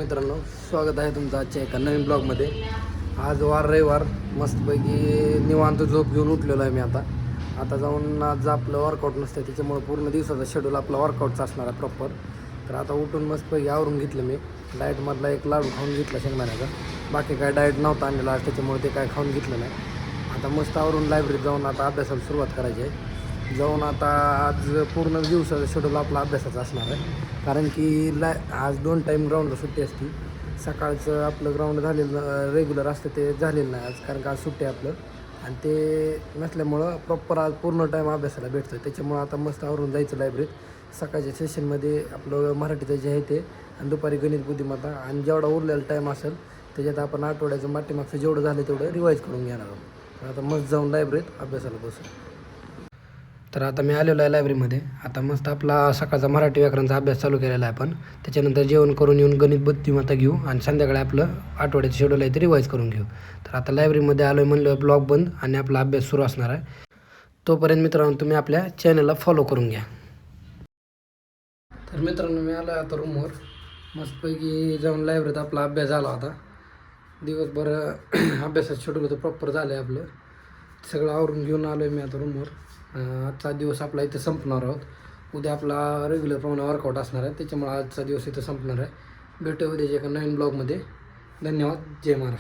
मित्रांनो, स्वागत आहे तुमचं आजच्या एका नवीन ब्लॉगमध्ये. आज रविवार मस्तपैकी निवांत झोप घेऊन उठलेलो आहे मी. आता जाऊन आज आपलं वर्कआउट नसतं, त्याच्यामुळे पूर्ण दिवसाचा शेड्यूल आपला वर्कआउटचा असणार आहे प्रॉपर. तर आता उठून मस्तपैकी आवरून घेतलं मी. डाएटमधला एक लाडू खाऊन घेतला शेंगदाण्याचा. बाकी काय डाएट नव्हता आणलेला आज, त्याच्यामुळे ते काय खाऊन घेतलं नाही. आता मस्त आवरून लायब्ररीत जाऊन आता अभ्यासाला सुरुवात करायची आहे. जाऊन आता आज पूर्ण दिवसाचा शेड्यूल आपला अभ्यासाचा असणार आहे. कारण की आज 2 टाईम ग्राउंडला सुट्टी असते. सकाळचं आपलं ग्राउंड झालेलं रेग्युलर असतं ते झालेलं नाही आज, कारण का आज सुट्टी आपलं. आणि ते नसल्यामुळं प्रॉपर आज पूर्ण टाईम अभ्यासाला भेटतं. त्याच्यामुळं आता मस्त आवरून जायचं लायब्ररीत. सकाळच्या सेशनमध्ये आपलं मराठीचं जे आहे ते, आणि दुपारी गणित बुद्धिमत्ता, आणि जेवढा उरलेला टाईम असेल त्याच्यात आपण आठवड्याचं पाठीमागचं जेवढं झालं तेवढं रिवाईज करून घेणार आहोत. आता मस्त जाऊन लायब्ररीत अभ्यासाला बसू. तर आता मी आलेलो आहे लायब्ररीमध्ये. आता मस्त आपला सकाळचा मराठी व्याकरणाचा अभ्यास चालू केलेला आहे आपण. त्याच्यानंतर जेवण करून येऊन गणित बुद्धिमत्ता घेऊ, आणि संध्याकाळी आपलं आठवड्याचं शेड्यूल आहे ते रिवाईज करून घेऊ. तर आता लायब्ररीमध्ये आलो आहे म्हणलं, ब्लॉग बंद आणि आपला अभ्यास सुरू असणार आहे. तोपर्यंत मित्रांनो तुम्ही आपल्या चॅनलला फॉलो करून घ्या. तर मित्रांनो, मी आलो आहे आता रूमवर. मस्तपैकी जाऊन लायब्ररीत आपला अभ्यास झाला होता. दिवसभर अभ्यासाचं शेड्यूल होतं प्रॉपर झालं आहे आपलं. सगळं आवरून घेऊन आलो आहे मी आता रूमवर. आजचा दिवस आपला इथं संपणार आहोत. उद्या आपला रेग्युलर प्रमाणे वर्कआउट असणार आहे, त्याच्यामुळे आजचा दिवस इथं संपणार आहे. भेटूया उद्याच्या एका नवीन ब्लॉगमध्ये. धन्यवाद. जय महाराष्ट्र.